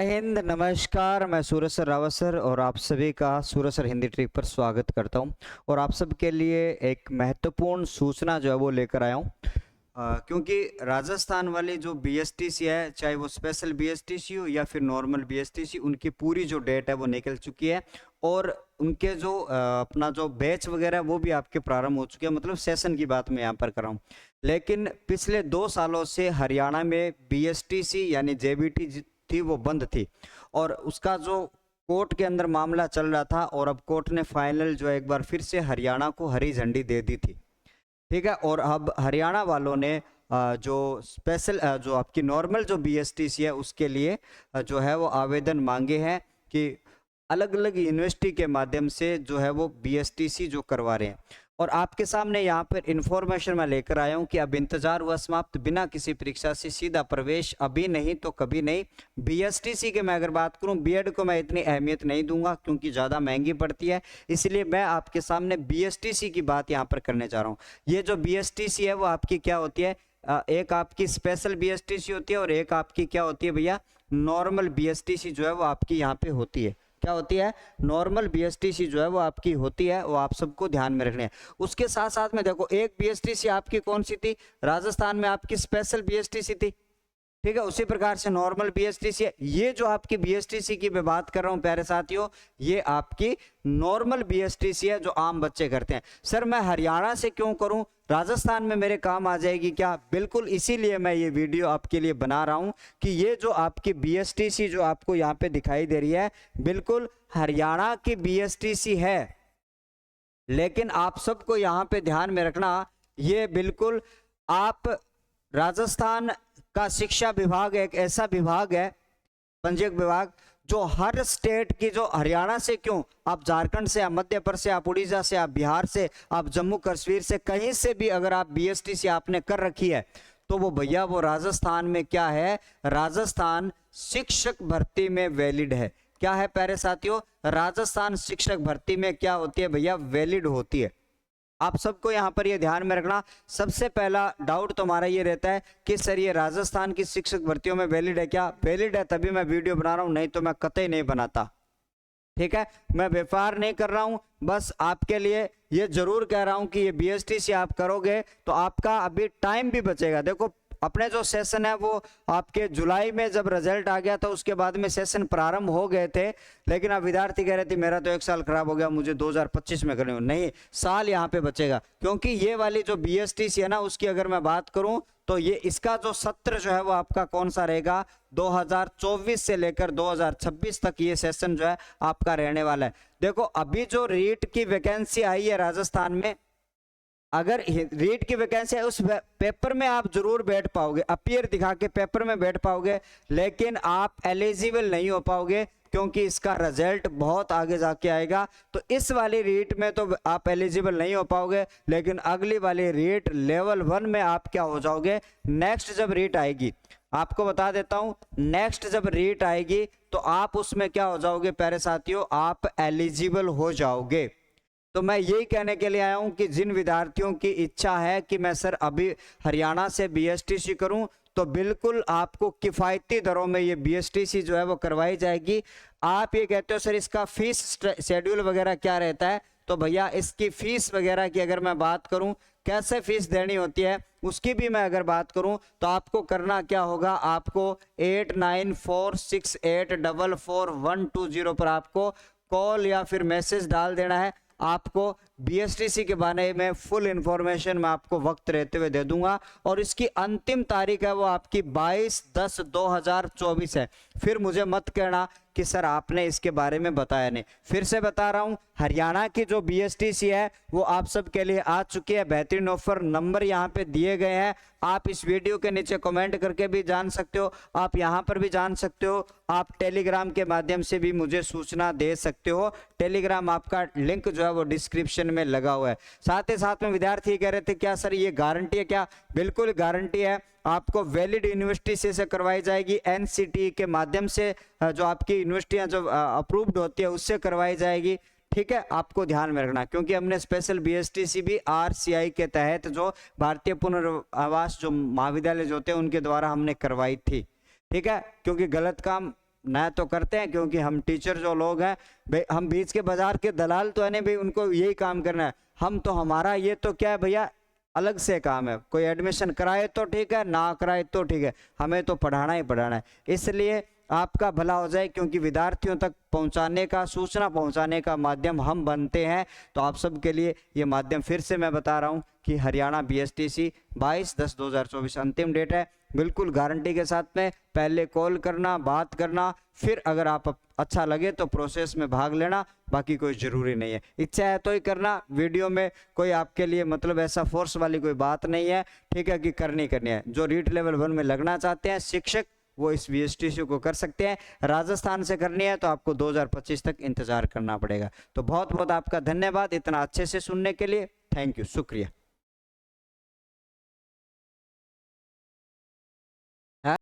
हिंद नमस्कार। मैं सूरज sir Rawat sir और आप सभी का सूरज सर हिंदी ट्रिक पर स्वागत करता हूं। और आप सबके लिए एक महत्वपूर्ण सूचना जो है वो लेकर आया हूं, क्योंकि राजस्थान वाली जो बीएसटीसी है, चाहे वो स्पेशल बीएसटीसी हो या फिर नॉर्मल बीएसटीसी, उनकी पूरी जो डेट है वो निकल चुकी है। और उनके जो अपना जो बैच वगैरह है वो भी आपके प्रारंभ हो चुके हैं। मतलब सेशन की बात मैं यहाँ पर कर रहा हूँ। लेकिन पिछले 2 सालों से हरियाणा में बीएसटीसी यानी जेबीटी थी वो बंद थी, और उसका जो कोर्ट के अंदर मामला चल रहा था, और अब कोर्ट ने फाइनल जो है एक बार फिर से हरियाणा को हरी झंडी दे दी थी। ठीक है। और अब हरियाणा वालों ने जो स्पेशल जो आपकी नॉर्मल जो बीएसटीसी है उसके लिए जो है वो आवेदन मांगे हैं कि अलग अलग यूनिवर्सिटी के माध्यम से जो है वो बीएसटीसी जो करवा रहे हैं। और आपके सामने यहाँ पर इंफॉर्मेशन मैं लेकर आया हूँ कि अब इंतजार हुआ समाप्त, बिना किसी परीक्षा से सीधा प्रवेश, अभी नहीं तो कभी नहीं। बीएसटीसी के मैं अगर बात करूँ, बीएड को मैं इतनी अहमियत नहीं दूंगा क्योंकि ज़्यादा महंगी पड़ती है, इसलिए मैं आपके सामने बीएसटीसी की बात यहाँ पर करने जा रहा हूँ। ये जो बीएसटीसी है वो आपकी क्या होती है, एक आपकी स्पेशल बीएसटीसी होती है और एक आपकी क्या होती है भैया, नॉर्मल बीएसटीसी जो है वो आपकी यहाँ पे होती है। क्या होती है? नॉर्मल बीएसटीसी जो है वो आपकी होती है, वो आप सबको ध्यान में रखना है। उसके साथ साथ में देखो, एक बीएसटीसी आपकी कौन सी थी, राजस्थान में आपकी स्पेशल बीएसटीसी थी। ठीक है, उसी प्रकार से नॉर्मल बीएसटीसी है। ये जो आपकी बीएसटीसी की मैं बात कर रहा हूं प्यारे साथियों, ये आपकी नॉर्मल बीएसटीसी है जो आम बच्चे करते हैं। सर मैं हरियाणा से क्यों करूं, राजस्थान में मेरे काम आ जाएगी क्या? बिल्कुल, इसीलिए मैं ये वीडियो आपके लिए बना रहा हूं कि ये जो आपकी बीएसटीसी जो आपको यहाँ पे दिखाई दे रही है, बिल्कुल हरियाणा की बीएसटीसी है। लेकिन आप सबको यहाँ पे ध्यान में रखना, ये बिल्कुल आप राजस्थान का शिक्षा विभाग एक ऐसा विभाग है, पंजीयक विभाग, जो हर स्टेट की, जो हरियाणा से क्यों, आप झारखंड से, आप मध्य प्रदेश से, आप उड़ीसा से, आप बिहार से, आप जम्मू कश्मीर से, कहीं से भी अगर आप बीएसटीसी आपने कर रखी है तो वो भैया वो राजस्थान में क्या है, राजस्थान शिक्षक भर्ती में वैलिड है। क्या है प्यारे साथियों, राजस्थान शिक्षक भर्ती में क्या होती है भैया, वैलिड होती है। आप सबको यहाँ पर ये ध्यान में रखना। सबसे पहला डाउट तुम्हारा ये रहता है कि सर ये राजस्थान की शिक्षक भर्तियों में वैलिड है क्या? वैलिड है तभी मैं वीडियो बना रहा हूँ, नहीं तो मैं कतई नहीं बनाता। ठीक है, मैं व्यापार नहीं कर रहा हूं, बस आपके लिए ये जरूर कह रहा हूं कि ये बीएसटीसी आप करोगे तो आपका अभी टाइम भी बचेगा। देखो अपने जो सेशन है वो आपके जुलाई में जब रिजल्ट आ गया था उसके बाद में सेशन प्रारंभ हो गए थे, लेकिन अब विद्यार्थी कह रहे थे मेरा तो 1 साल खराब हो गया, मुझे 2025 में करने हो। नहीं, साल यहाँ पे बचेगा, क्योंकि ये वाली जो बीएसटीसी है ना, उसकी अगर मैं बात करूं तो ये इसका जो सत्र जो है वो आपका कौन सा रहेगा, 2024 से लेकर 2026 तक ये सेशन जो है आपका रहने वाला है। देखो अभी जो रीट की वैकेंसी आई है राजस्थान में, अगर रीट की वैकेंसी है उस पेपर में आप जरूर बैठ पाओगे, अपीयर दिखा के पेपर में बैठ पाओगे, लेकिन आप एलिजिबल नहीं हो पाओगे क्योंकि इसका रिजल्ट बहुत आगे जाके आएगा। तो इस वाली रीट में तो आप एलिजिबल नहीं हो पाओगे, लेकिन अगली वाली रीट लेवल 1 में आप क्या हो जाओगे, नेक्स्ट जब रीट आएगी, आपको बता देता हूं, नेक्स्ट जब रीट आएगी तो आप उसमें क्या हो जाओगे प्यारे साथियों, आप एलिजिबल हो जाओगे। तो मैं यही कहने के लिए आया हूं कि जिन विद्यार्थियों की इच्छा है कि मैं सर अभी हरियाणा से बीएसटीसी करूं, तो बिल्कुल आपको किफ़ायती दरों में ये बीएसटीसी जो है वो करवाई जाएगी। आप ये कहते हो सर इसका फीस शेड्यूल वगैरह क्या रहता है, तो भैया इसकी फीस वगैरह की अगर मैं बात करूं, कैसे फीस देनी होती है उसकी भी मैं अगर बात करूं, तो आपको करना क्या होगा, आपको 8946844120 पर आपको कॉल या फिर मैसेज डाल देना है। आपको बीएसटीसी के बारे में फुल इंफॉर्मेशन मैं आपको वक्त रहते हुए दे दूंगा, और इसकी अंतिम तारीख है वो आपकी 22/10/2024 है। फिर मुझे मत कहना कि सर आपने इसके बारे में बताया नहीं। फिर से बता रहा हूं, हरियाणा की जो बीएसटीसी है वो आप सबके लिए आ चुकी है। बेहतरीन ऑफर, नंबर यहाँ पे दिए गए हैं, आप इस वीडियो के नीचे कमेंट करके भी जान सकते हो, आप यहाँ पर भी जान सकते हो, आप टेलीग्राम के माध्यम से भी मुझे सूचना दे सकते हो। टेलीग्राम आपका लिंक जो है वो डिस्क्रिप्शन में लगा हुआ है। साथ ही साथ में विद्यार्थी कह रहे थे क्या सर ये गारंटी है क्या? बिल्कुल गारंटी है, आपको वैलिड यूनिवर्सिटी से करवाई जाएगी, एनसीटी के माध्यम से जो आपकी यूनिवर्सिटियां जो अप्रूव्ड होती है उससे करवाई जाएगी। ठीक है, आपको ध्यान में रखना, क्योंकि हमने स्पेशल बीएसटीसी भी आरसीआई के तहत जो भारतीय पुनर्वास जो महाविद्यालय जो होते हैं उनके द्वारा हमने करवाई थी। ठीक है, क्योंकि गलत काम न तो करते हैं, क्योंकि हम टीचर जो लोग हैं भाई, हम बीच के बाजार के दलाल तो है नहीं भाई, उनको यही काम करना है। हम तो हमारा ये तो क्या है भैया, अलग से काम है। कोई एडमिशन कराए तो ठीक है, ना कराए तो ठीक है, हमें तो पढ़ाना ही पढ़ाना है। इसलिए आपका भला हो जाए, क्योंकि विद्यार्थियों तक पहुंचाने का, सूचना पहुंचाने का माध्यम हम बनते हैं। तो आप सबके लिए ये माध्यम फिर से मैं बता रहा हूं कि हरियाणा BSTC 22/10/2024 अंतिम डेट है। बिल्कुल गारंटी के साथ में पहले कॉल करना, बात करना, फिर अगर आप अच्छा लगे तो प्रोसेस में भाग लेना, बाकी कोई ज़रूरी नहीं है। इच्छा है तो ही करना। वीडियो में कोई आपके लिए मतलब ऐसा फोर्स वाली कोई बात नहीं है, ठीक है, कि करनी है। जो रीट लेवल 1 में लगना चाहते हैं शिक्षक, वो इस BSTC को कर सकते हैं। राजस्थान से करनी है तो आपको 2025 तक इंतजार करना पड़ेगा। तो बहुत बहुत आपका धन्यवाद इतना अच्छे से सुनने के लिए। थैंक यू, शुक्रिया।